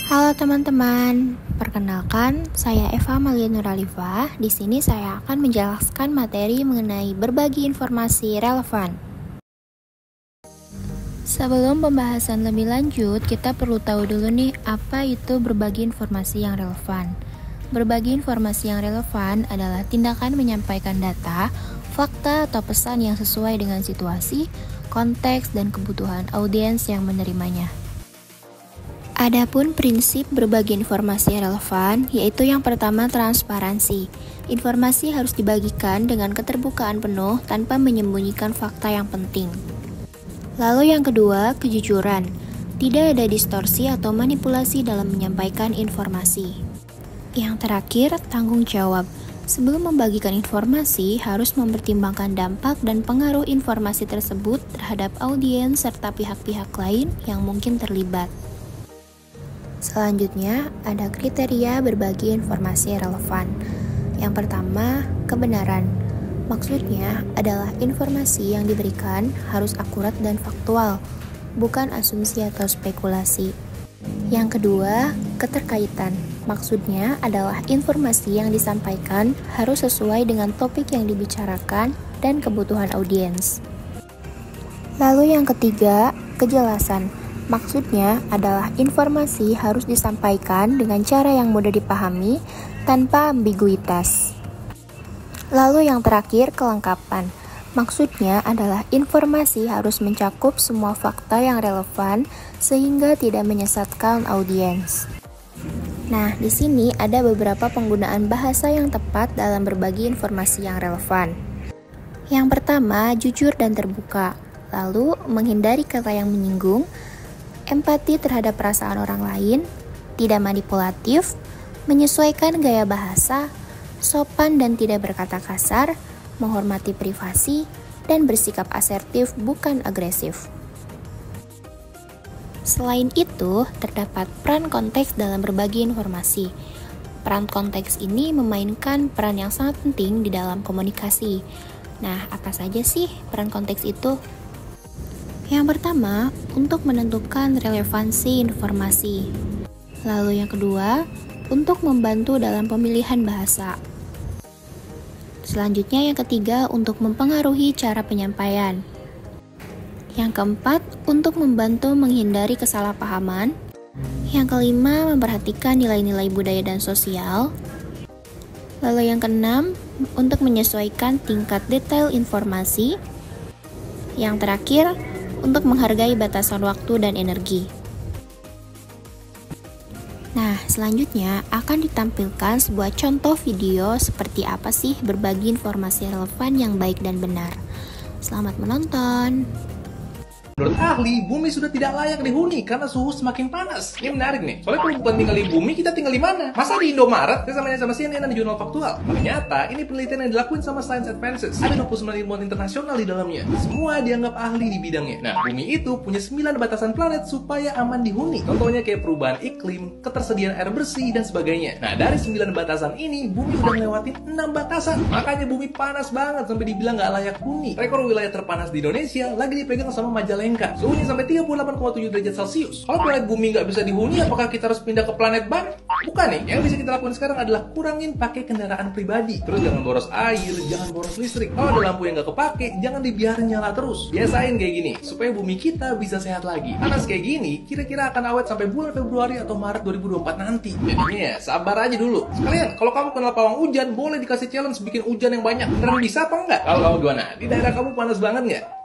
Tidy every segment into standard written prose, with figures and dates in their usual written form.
Halo teman-teman, perkenalkan saya Eva Malia Nuralifah. Di sini saya akan menjelaskan materi mengenai berbagi informasi relevan. Sebelum pembahasan lebih lanjut, kita perlu tahu dulu nih apa itu berbagi informasi yang relevan. Berbagi informasi yang relevan adalah tindakan menyampaikan data, fakta atau pesan yang sesuai dengan situasi, konteks, dan kebutuhan audiens yang menerimanya. Adapun prinsip berbagi informasi relevan, yaitu yang pertama transparansi. Informasi harus dibagikan dengan keterbukaan penuh tanpa menyembunyikan fakta yang penting. Lalu yang kedua, kejujuran. Tidak ada distorsi atau manipulasi dalam menyampaikan informasi. Yang terakhir, tanggung jawab. Sebelum membagikan informasi, harus mempertimbangkan dampak dan pengaruh informasi tersebut terhadap audiens serta pihak-pihak lain yang mungkin terlibat. Selanjutnya, ada kriteria berbagi informasi relevan. Yang pertama, kebenaran. Maksudnya adalah informasi yang diberikan harus akurat dan faktual, bukan asumsi atau spekulasi. Yang kedua, keterkaitan. Maksudnya adalah informasi yang disampaikan harus sesuai dengan topik yang dibicarakan dan kebutuhan audiens. Lalu yang ketiga, kejelasan. Maksudnya adalah informasi harus disampaikan dengan cara yang mudah dipahami tanpa ambiguitas. Lalu yang terakhir, kelengkapan. Maksudnya adalah informasi harus mencakup semua fakta yang relevan sehingga tidak menyesatkan audiens. Nah, di sini ada beberapa penggunaan bahasa yang tepat dalam berbagi informasi yang relevan. Yang pertama, jujur dan terbuka. Lalu, menghindari kata yang menyinggung, empati terhadap perasaan orang lain, tidak manipulatif, menyesuaikan gaya bahasa, sopan dan tidak berkata kasar, menghormati privasi, dan bersikap asertif bukan agresif. Selain itu, terdapat peran konteks dalam berbagi informasi. Peran konteks ini memainkan peran yang sangat penting di dalam komunikasi. Nah, apa saja sih peran konteks itu? Yang pertama, untuk menentukan relevansi informasi. Lalu yang kedua, untuk membantu dalam pemilihan bahasa. Selanjutnya yang ketiga, untuk mempengaruhi cara penyampaian. Yang keempat, untuk membantu menghindari kesalahpahaman. Yang kelima, memperhatikan nilai-nilai budaya dan sosial. Lalu yang keenam, untuk menyesuaikan tingkat detail informasi. Yang terakhir, untuk menghargai batasan waktu dan energi. Nah, selanjutnya akan ditampilkan sebuah contoh video seperti apa sih berbagi informasi relevan yang baik dan benar. Selamat menonton! Menurut ahli, bumi sudah tidak layak dihuni karena suhu semakin panas. Ini menarik nih, soalnya kalau bukan tinggal di bumi, kita tinggal di mana? Masa di Indomaret? Saya sama CNN dan Jurnal Faktual. Ternyata, ini penelitian yang dilakukan sama Science Advances. Ada 29 ilmuwan internasional di dalamnya. Semua dianggap ahli di bidangnya. Nah, bumi itu punya 9 batasan planet supaya aman dihuni. Contohnya kayak perubahan iklim, ketersediaan air bersih, dan sebagainya. Nah, dari 9 batasan ini, bumi udah ngelewatin 6 batasan. Makanya bumi panas banget sampai dibilang nggak layak huni. Rekor wilayah terpanas di Indonesia lagi dipegang sama majalah suhunya sampai 38,7 derajat Celcius. Kalau planet bumi nggak bisa dihuni, apakah kita harus pindah ke planet baru? Bukan nih, yang bisa kita lakukan sekarang adalah kurangin pakai kendaraan pribadi. Terus jangan boros air, jangan boros listrik. Kalau ada lampu yang nggak kepake, jangan dibiarin nyala terus. Biasain kayak gini, supaya bumi kita bisa sehat lagi. Panas kayak gini, kira-kira akan awet sampai bulan Februari atau Maret 2024 nanti. Jadinya ya, sabar aja dulu. Sekalian, kalau kamu kenal pawang hujan, boleh dikasih challenge bikin hujan yang banyak. Beneran bisa apa enggak? Kalau kamu gimana? Di daerah kamu panas banget nggak?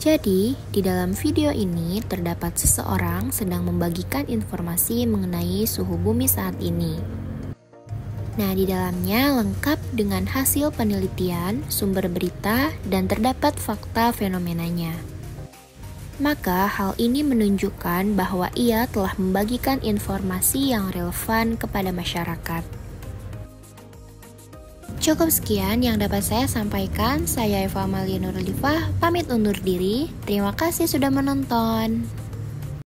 Jadi, di dalam video ini terdapat seseorang sedang membagikan informasi mengenai suhu bumi saat ini. Nah, di dalamnya lengkap dengan hasil penelitian, sumber berita, dan terdapat fakta fenomenanya. Maka, hal ini menunjukkan bahwa ia telah membagikan informasi yang relevan kepada masyarakat. Cukup sekian yang dapat saya sampaikan. Saya Eva Malia Nuralifah, pamit undur diri. Terima kasih sudah menonton.